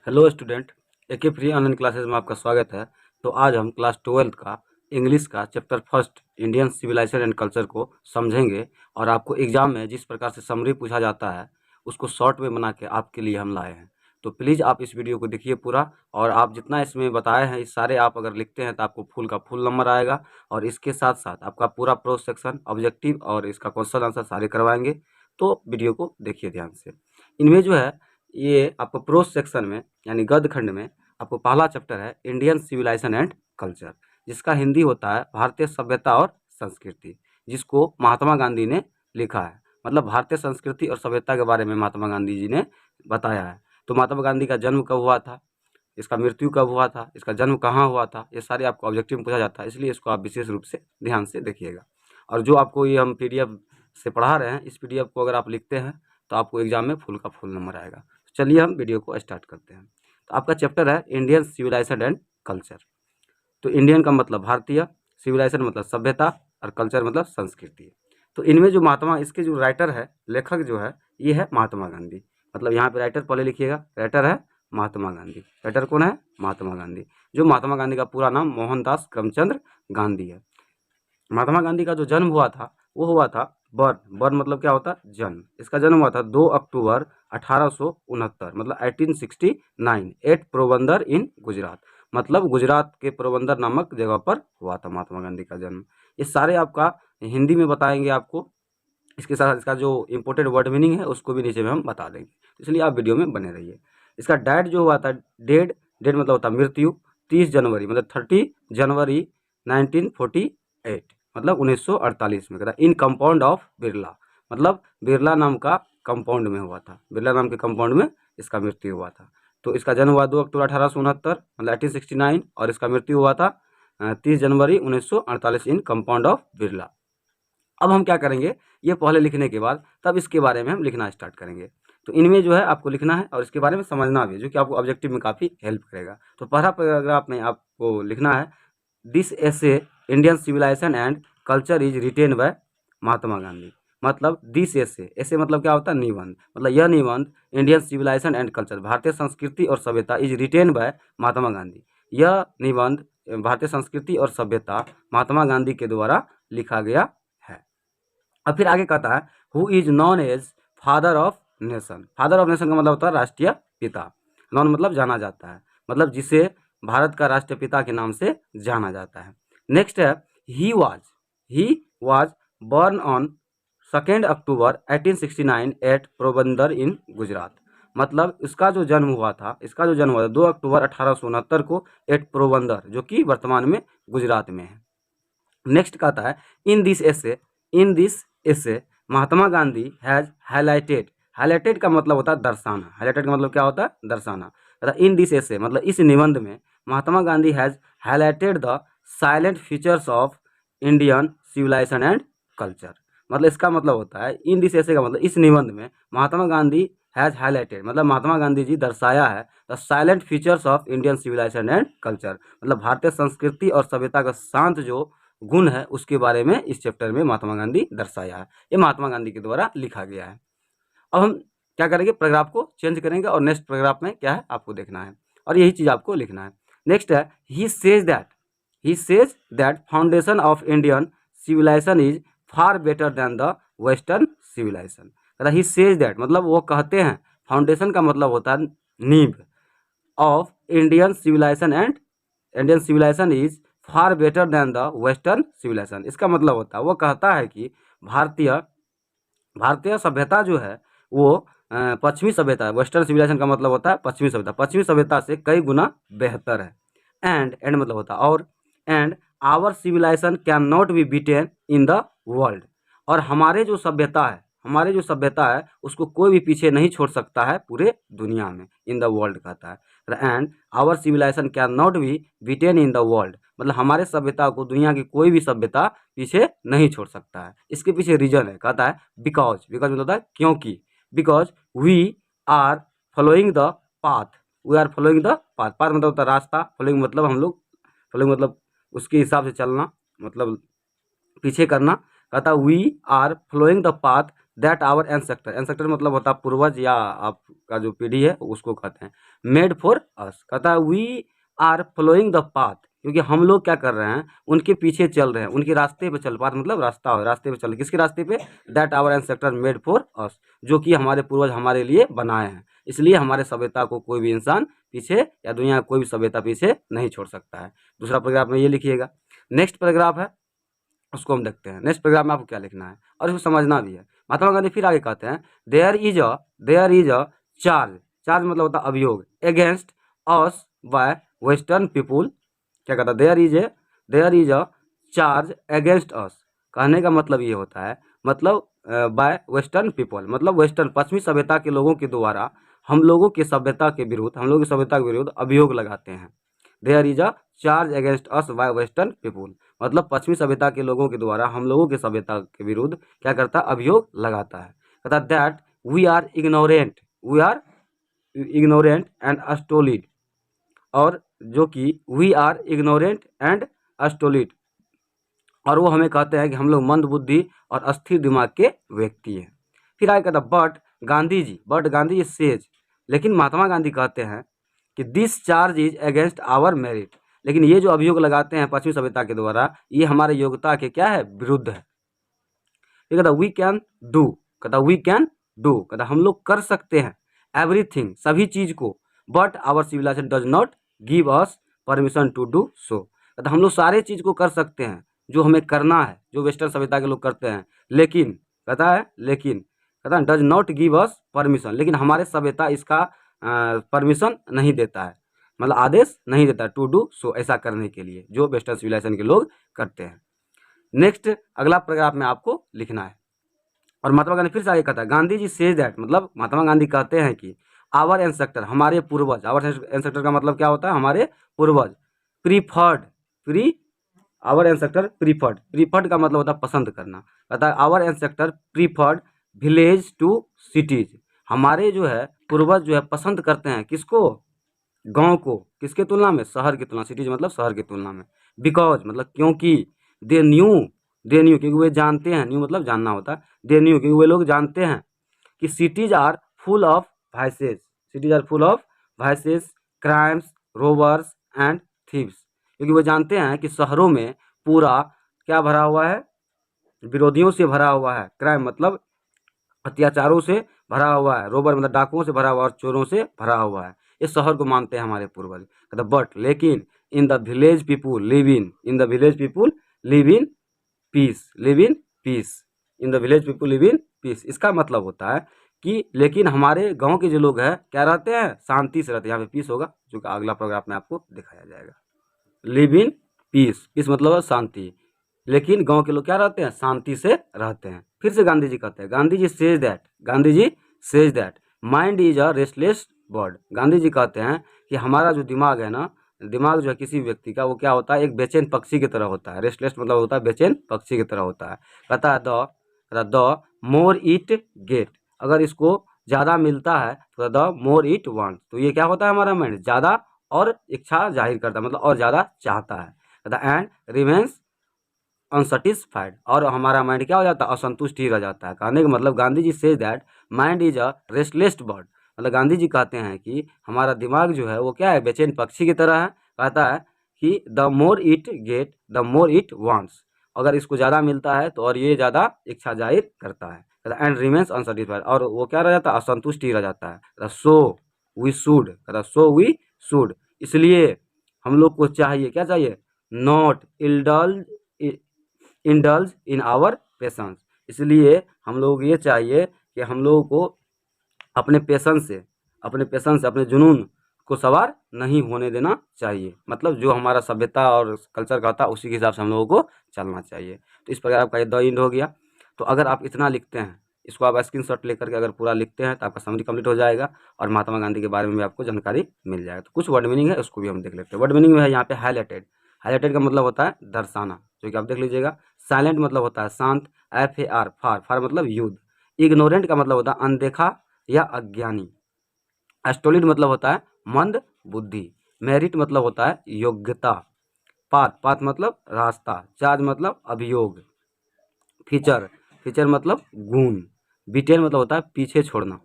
Hello student, एके free online classes में आपका स्वागत है। तो आज हम क्लास 12 का इंग्लिश का chapter first Indian civilisation and culture को समझेंगे और आपको एग्जाम में जिस प्रकार से समरी पूछा जाता है उसको शॉर्ट में बना के आपके लिए हम लाए हैं। तो प्लीज़ आप इस वीडियो को देखिए पूरा, और आप जितना इसमें बताए हैं इस सारे आप अगर लिखते हैं तो आपको फुल का फुल नंबर आएगा। और इसके साथ साथ आपका पूरा प्रोज सेक्शन, ऑब्जेक्टिव और इसका क्वेश्चन आंसर सारे करवाएंगे। तो वीडियो को देखिए ध्यान से। इनमें जो है ये आपको प्रोज सेक्शन में यानी गद्य खंड में आपको पहला चैप्टर है इंडियन सिविलाइजेशन एंड कल्चर, जिसका हिंदी होता है भारतीय सभ्यता और संस्कृति, जिसको महात्मा गांधी ने लिखा है। मतलब भारतीय संस्कृति और सभ्यता के बारे में महात्मा गांधी जी ने बताया है। तो महात्मा गांधी का जन्म कब हुआ था, इसका मृत्यु कब हुआ था, इसका जन्म कहाँ हुआ था, ये सारे आपको ऑब्जेक्टिव में पूछा जाता है, इसलिए इसको आप विशेष रूप से ध्यान से देखिएगा। और जो आपको ये हम PDF से पढ़ा रहे हैं, इस PDF को अगर आप लिखते हैं तो आपको एग्जाम में फुल का फुल नंबर आएगा। चलिए हम वीडियो को स्टार्ट करते हैं। तो आपका चैप्टर है इंडियन सिविलाइजेशन एंड कल्चर। तो इंडियन का मतलब भारतीय, सिविलाइजेशन मतलब सभ्यता और कल्चर मतलब संस्कृति। तो इनमें जो महात्मा, इसके जो राइटर है, लेखक जो है, ये है महात्मा गांधी। मतलब यहाँ पे राइटर पहले लिखिएगा, राइटर है महात्मा गांधी। राइटर कौन है? महात्मा गांधी। जो महात्मा गांधी का पूरा नाम मोहनदास करमचंद गांधी है। महात्मा गांधी का जो जन्म हुआ था वो हुआ था बर्न। बर्न मतलब क्या होता है? जन्म। इसका जन्म हुआ था 2 अक्टूबर 1869, मतलब 1869, एट पोरबंदर इन गुजरात। मतलब गुजरात के पोरबंदर नामक जगह पर हुआ था महात्मा गांधी का जन्म। ये सारे आपका हिंदी में बताएंगे आपको। इसके साथ इसका जो इम्पोर्टेंट वर्ड मीनिंग है उसको भी नीचे में हम बता देंगे, इसलिए आप वीडियो में बने रहिए। इसका डेट जो हुआ था, डेट डेट मतलब होता है मृत्यु, 30 जनवरी मतलब 30 जनवरी 1948, मतलब 1948 में। कहता इन कंपाउंड ऑफ बिरला, मतलब बिरला नाम का कंपाउंड में हुआ था। बिरला नाम के कंपाउंड में इसका मृत्यु हुआ था। तो इसका जन्म हुआ 2 अक्टूबर 1869 मतलब 1869, और इसका मृत्यु हुआ था 30 जनवरी 1948 इन कंपाउंड ऑफ बिरला। अब हम क्या करेंगे, ये पहले लिखने के बाद तब इसके बारे में हम लिखना स्टार्ट करेंगे। तो इनमें जो है आपको लिखना है और इसके बारे में समझना भी, जो कि आपको ऑब्जेक्टिव में काफ़ी हेल्प करेगा। तो पहला पैराग्राफ में आपको लिखना है, this essay Indian civilisation and culture is written by Mahatma Gandhi. मतलब दिस एसे, ऐसे मतलब क्या होता है? निबंध। मतलब यह निबंध इंडियन सिविलाइजेशन एंड कल्चर, भारतीय संस्कृति और सभ्यता, is written by Mahatma Gandhi. यह निबंध भारतीय संस्कृति और सभ्यता महात्मा गांधी के द्वारा लिखा गया है। अब फिर आगे कहता है, who is known as father of nation. Father of nation का मतलब होता है राष्ट्रीय पिता। नॉन मतलब जाना जाता है, मतलब जिसे भारत का राष्ट्रीय पिता के नाम से जाना जाता है। नेक्स्ट है, he was born on 2 October 1869 at Porbandar in Gujarat. मतलब इसका जो जन्म हुआ था, 2 अक्टूबर 1869 को एट पोरबंदर, जो कि वर्तमान में गुजरात में है। नेक्स्ट कहता है, in this essay Mahatma Gandhi has highlighted. Highlighted का मतलब होता है दर्शाना। हाईलाइटेड का मतलब क्या होता है? दर्शाना। इन दिस एसे मतलब इस निबंध में Mahatma Gandhi has highlighted the silent features of Indian civilisation and culture. मतलब इसका मतलब होता है, इन दिस एसे का मतलब इस निबंध में महात्मा गांधी हैज हाईलाइटेड, मतलब महात्मा गांधी जी दर्शाया है the silent features of Indian civilisation and culture. मतलब भारतीय संस्कृति और सभ्यता का शांत जो गुण है उसके बारे में इस चैप्टर में महात्मा गांधी दर्शाया है। ये महात्मा गांधी के द्वारा लिखा गया है। अब हम क्या करेंगे, पैराग्राफ को चेंज करेंगे और नेक्स्ट पैराग्राफ में क्या है आपको देखना है, और यही चीज़ आपको लिखना है। नेक्स्ट है, he says that foundation of Indian civilization is far better than the western civilization. He says that मतलब वो कहते हैं, फाउंडेशन का मतलब होता है नींव, of Indian civilization is far better than the western civilization. इसका मतलब होता है, वो कहता है कि भारतीय सभ्यता जो है वो पश्चिमी सभ्यता है। वेस्टर्न सिविलाइजेशन का मतलब होता है पश्चिमी सभ्यता, पश्चिमी सभ्यता से कई गुना बेहतर है। एंड मतलब होता है और, and our civilization can not be beaten in the world. और हमारे जो सभ्यता है उसको कोई भी पीछे नहीं छोड़ सकता है पूरे दुनिया में। इन द वर्ल्ड कहता है। And our civilization can not be beaten in the world, मतलब हमारे सभ्यता को दुनिया की कोई भी सभ्यता पीछे नहीं छोड़ सकता है। इसके पीछे रीजन है, कहता है बिकॉज मतलब होता है क्योंकि, because we are following the path. Path मतलब होता है रास्ता, फॉलोइंग मतलब हम लोग, फॉलोइंग मतलब उसके हिसाब से चलना, मतलब पीछे करना। कहता we are following the path that our ancestor, ancestor मतलब होता है पूर्वज या आपका जो पीढ़ी है उसको कहते हैं, मेड फॉर अस, कहता है we are following the path, क्योंकि हम लोग क्या कर रहे हैं, उनके पीछे चल रहे हैं, उनके रास्ते पे चल, पाथ मतलब रास्ता हो, रास्ते पे चल, किसके रास्ते पे, that our ancestor made for us, जो कि हमारे पूर्वज हमारे लिए बनाए हैं, इसलिए हमारे सभ्यता को कोई भी इंसान पीछे या दुनिया का कोई भी सभ्यता पीछे नहीं छोड़ सकता है। दूसरा पैराग्राफ में ये लिखिएगा। नेक्स्ट पैराग्राफ है उसको हम देखते हैं। नेक्स्ट पैराग्राफ में आपको क्या लिखना है और इसको समझना भी है। महात्मा गांधी फिर आगे कहते हैं there is a charge, charge मतलब होता है अभियोग, against us by western people, क्या कहता है, there is a charge against us, कहने का मतलब ये होता है, मतलब बाय वेस्टर्न पीपल मतलब वेस्टर्न पश्चिमी सभ्यता के लोगों के द्वारा हम लोगों की सभ्यता के विरुद्ध, हम लोगों की सभ्यता के विरुद्ध अभियोग लगाते हैं। There is a charge against us by western people मतलब पश्चिमी सभ्यता के लोगों के द्वारा हम लोगों की सभ्यता के विरुद्ध क्या करता है, अभियोग लगाता है। कहता that we are ignorant and stolid, और जो कि we are ignorant and stolid, और वो हमें कहते हैं कि हम लोग मंद बुद्धि और अस्थिर दिमाग के व्यक्ति हैं। फिर आगे कहता बट गांधी जी सेज, लेकिन महात्मा गांधी कहते हैं कि this charge is against our merit, लेकिन ये जो अभियोग लगाते हैं पश्चिमी सभ्यता के द्वारा, ये हमारे योग्यता के क्या है, विरुद्ध है। फिर कहता वी कैन डू, कहता हम लोग कर सकते हैं एवरीथिंग, सभी चीज को, but our civilization does not give us permission to do so, कहता हम लोग सारे चीज को कर सकते हैं जो हमें करना है, जो वेस्टर्न सभ्यता के लोग करते हैं, लेकिन कहता does not give us permission, लेकिन हमारे सभ्यता इसका परमिशन नहीं देता है, मतलब आदेश नहीं देता टू डू सो, ऐसा करने के लिए जो वेस्टर्न सिविलाइजेशन के लोग करते हैं। नेक्स्ट अगला पैराग्राफ में आपको लिखना है। और महात्मा गांधी फिर से आगे कहता है गांधी जी सेज दैट, मतलब महात्मा गांधी कहते हैं कि आवर एंसेस्टर हमारे पूर्वज, आवर एंसेस्टर का मतलब क्या होता है, हमारे पूर्वज, प्री आवर एंसेस्टर प्रीफर्ड का मतलब होता है पसंद करना, कहता है our ancestor preferred village to cities, हमारे जो है पूर्वज जो है पसंद करते हैं किसको, गांव को, किसके तुलना में, शहर की तुलना, सिटीज मतलब शहर की तुलना में, बिकॉज मतलब क्योंकि, दे न्यू क्योंकि वे जानते हैं, न्यू मतलब जानना होता है, दे न्यू क्योंकि वे लोग जानते हैं कि cities are full of vices, crimes, robbers and thieves, क्योंकि वो जानते हैं कि शहरों में पूरा क्या भरा हुआ है, विरोधियों से भरा हुआ है, क्राइम मतलब अत्याचारों से भरा हुआ है, रोबर मतलब डाकुओं से भरा हुआ और चोरों से भरा हुआ है, इस शहर को मानते हैं हमारे पूर्वज। बट लेकिन in the village people live in peace, in the village people live in peace, इसका मतलब होता है कि लेकिन हमारे गांव के जो लोग हैं क्या रहते हैं, शांति से रहते हैं, यहाँ पे पीस होगा जो कि अगला पैराग्राफ में आपको दिखाया जाएगा। लिव इन पीस मतलब है शांति, लेकिन गांव के लोग क्या रहते हैं, शांति से रहते हैं। फिर से गांधी जी कहते हैं, Gandhi ji says that mind is a restless bird, Gandhi ji कहते हैं कि हमारा जो दिमाग है ना, दिमाग जो है किसी व्यक्ति का, वो क्या होता है, एक बेचैन पक्षी की तरह होता है, रेस्टलेस मतलब होता है बेचैन पक्षी की तरह होता है। कहता है द मोर इट गेट, अगर इसको ज़्यादा मिलता है तो द मोर इट वांट्स, तो ये क्या होता है, हमारा माइंड ज़्यादा और इच्छा जाहिर करता है, मतलब और ज़्यादा चाहता है। कहता एंड रिमेन्स अनसेटिस्फाइड, और हमारा माइंड क्या हो जाता है, असंतुष्ट ही रह जाता है। कहने का मतलब Gandhi ji says that mind is a restless bird, मतलब गांधी जी कहते हैं कि हमारा दिमाग जो है वो क्या है, बेचैन पक्षी की तरह है। कहता है कि the more it get the more it wants, अगर इसको ज़्यादा मिलता है तो और ये ज़्यादा इच्छा जाहिर करता है। एंड रिमेन्स अनसेटिस्फाइड, और वो क्या रह जाता है, असंतुष्ट ही रह जाता है। सो वी शुड, इसलिए हम लोग को चाहिए, क्या चाहिए, not indulge in our patience, इसलिए हम लोग ये चाहिए कि हम लोगों को अपने पेशेंस से अपने जुनून को सवार नहीं होने देना चाहिए, मतलब जो हमारा सभ्यता और कल्चर का होता है उसी के हिसाब से हम लोगों को चलना चाहिए। तो इस प्रकार आपका ये द इंड हो गया। तो अगर आप इतना लिखते हैं, इसको आप स्क्रीनशॉट लेकर के अगर पूरा लिखते हैं तो आपका समरी कंप्लीट हो जाएगा और महात्मा गांधी के बारे में भी आपको जानकारी मिल जाएगा। तो कुछ वर्ड मीनिंग है उसको भी हम देख लेते हैं। वर्ड मीनिंग में है यहाँ पे हाईलाइटेड का मतलब होता है दर्शाना, जो कि आप देख लीजिएगा। साइलेंट मतलब होता है शांत, FAR फार मतलब युद्ध। इग्नोरेंट का मतलब होता है अनदेखा या अज्ञानी। स्टोलिड मतलब होता है मंद बुद्धि। मेरिट मतलब होता है योग्यता। पाथ मतलब रास्ता। चार्ज मतलब अभियोग। फीचर मतलब गुण। बिटेन मतलब होता है पीछे छोड़ना।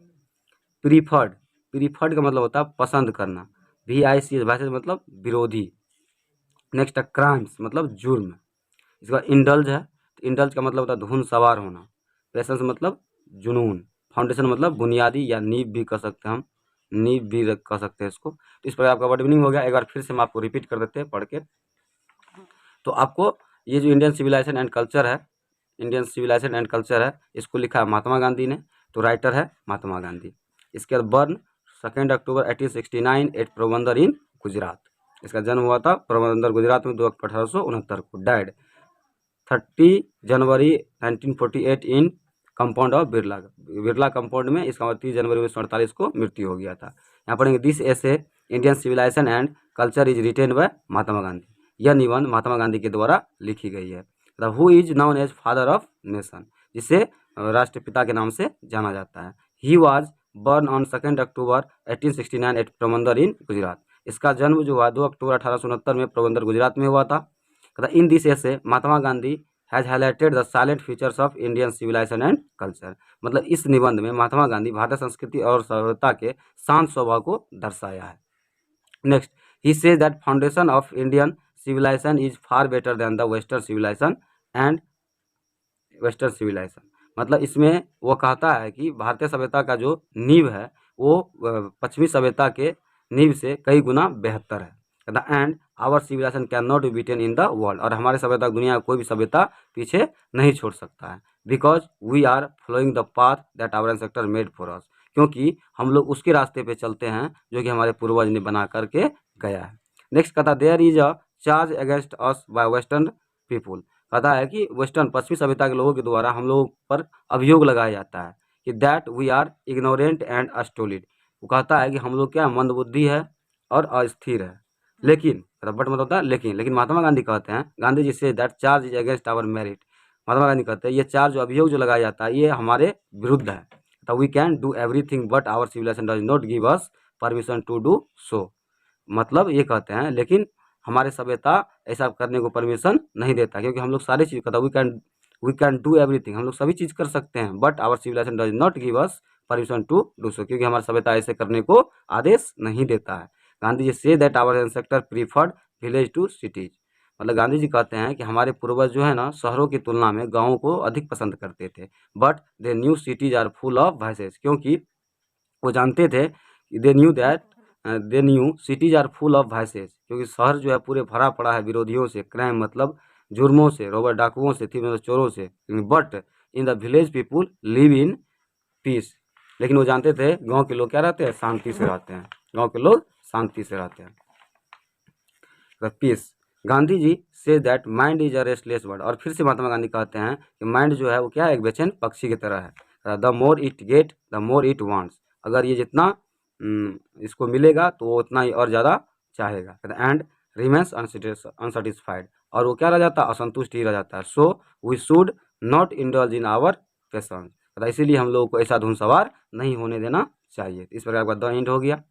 प्रीफर्ड, प्रीफर्ड का मतलब होता है पसंद करना। VIC वाइसेस मतलब विरोधी। नेक्स्ट है क्राइम्स मतलब जुर्म। इसका इंडल्ज है, तो इंडल्ज का मतलब होता है धुन सवार होना। पैसेंस मतलब जुनून। फाउंडेशन मतलब बुनियादी या नींव भी कह सकते हैं हम, नींव भी कह सकते हैं इसको। तो इस पर आपका वर्ड मीनिंग हो गया। एक बार फिर से हम आपको रिपीट कर देते हैं पढ़ के। तो आपको ये जो इंडियन सिविलाइजेशन एंड कल्चर है, इंडियन सिविलाइजेशन एंड कल्चर है, इसको लिखा है महात्मा गांधी ने, तो राइटर है महात्मा गांधी। इसके बाद burn 2 October 1869 at Porbandar in Gujarat. इसका जन्म हुआ था पोरबंदर गुजरात में 2 अक्टूबर 1869 को। Died 30 January 1948 in compound of Birla, Birla compound में। इसका 30 जनवरी 1948 को मृत्यु हो गया था। यहाँ पढ़ेंगे this essay Indian civilisation and culture is written by Mahatma Gandhi. यह निबंध महात्मा गांधी के द्वारा लिखी गई है। Who is known as father of nation, जिसे राष्ट्रपिता के नाम से जाना जाता है। He was born on 2 October 1869 at Porbandar in Gujarat. इसका जन्म जो हुआ 2 अक्टूबर 1869 में पोरबंदर गुजरात में हुआ था। In this essay Mahatma Gandhi has highlighted the silent features of Indian civilisation and culture. मतलब इस निबंध में महात्मा गांधी भारतीय संस्कृति और सभ्यता के शांत स्वभाव को दर्शाया है। Next, he says that foundation of Indian civilization is far better than the western civilization and western civilization। मतलब इसमें वो कहता है कि भारतीय सभ्यता का जो नींव है वो पश्चिमी सभ्यता के नींव से कई गुना बेहतर है। And our civilization can not be beaten in the world, और हमारे सभ्यता दुनिया का कोई भी सभ्यता पीछे नहीं छोड़ सकता है। Because we are following the path that our ancestor made for us, क्योंकि हम लोग उसके रास्ते पे चलते हैं जो कि हमारे पूर्वज ने बना करके गया है। नेक्स्ट कहता है there is a charge against us by western people. कहता है कि वेस्टर्न पश्चिमी सभ्यता के लोगों के द्वारा हम लोगों पर अभियोग लगाया जाता है कि that we are ignorant and stolid. वो कहता है कि हम लोग क्या मंदबुद्धि है और अस्थिर है। लेकिन बट मतलब होता है लेकिन महात्मा गांधी कहते हैं, गांधी जी से that charge is against our merit. Mahatma Gandhi कहते हैं ये चार्ज जो अभियोग जो लगाया जाता है ये हमारे विरुद्ध है। तो we can do everything but our civilization does not give us permission to do so. मतलब ये कहते हैं लेकिन हमारे सभ्यता ऐसा करने को परमिशन नहीं देता, क्योंकि हम लोग सारी चीज़ कहता वी कैन डू एवरीथिंग, हम लोग सभी चीज़ कर सकते हैं, but our civilization does not give us permission to do so, क्योंकि हमारी सभ्यता ऐसे करने को आदेश नहीं देता है। गांधी जी से that our ancestor preferred village to cities. मतलब गांधी जी कहते हैं कि हमारे पूर्वज जो है ना शहरों की तुलना में गाँवों को अधिक पसंद करते थे। But they new cities are full of vices, क्योंकि वो जानते थे they new cities are full of vices, क्योंकि शहर जो है पूरे भरा पड़ा है विरोधियों से, क्राइम मतलब जुर्मों से, रोबर डाकुओं से, थी मतलब चोरों से। But in the village people live in peace. लेकिन वो जानते थे गांव के लोग क्या रहते हैं, शांति से रहते हैं, गांव के लोग शांति से रहते हैं, पीस। गांधी जी से that mind is a restless bird. और फिर से महात्मा गांधी कहते हैं कि माइंड जो है वो क्या है, एक बेचैन पक्षी की तरह है। The more it get the more it wants. अगर ये जितना इसको मिलेगा तो वो उतना ही और ज़्यादा चाहेगा। एंड रिमेंस अनसेटिस्फाइड, और वो क्या रह जाता है, असंतुष्ट ही रह जाता है। So we should not indulge in our passion. इसीलिए हम लोगों को ऐसा धुन सवार नहीं होने देना चाहिए। इस प्रकार का द एंड हो गया।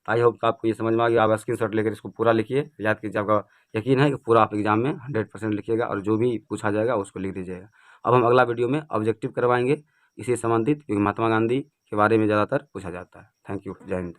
आई होप आपको ये समझ में आ गया। आप स्क्रीनशॉट लेकर इसको पूरा लिखिए, याद कीजिए। आपका यकीन है कि पूरा आप एग्जाम में 100% लिखिएगा और जो भी पूछा जाएगा उसको लिख दीजिएगा। अब हम अगला वीडियो में ऑब्जेक्टिव करवाएंगे इसी संबंधित, क्योंकि महात्मा गांधी के बारे में ज़्यादातर पूछा जाता है। थैंक यू, जय हिंद।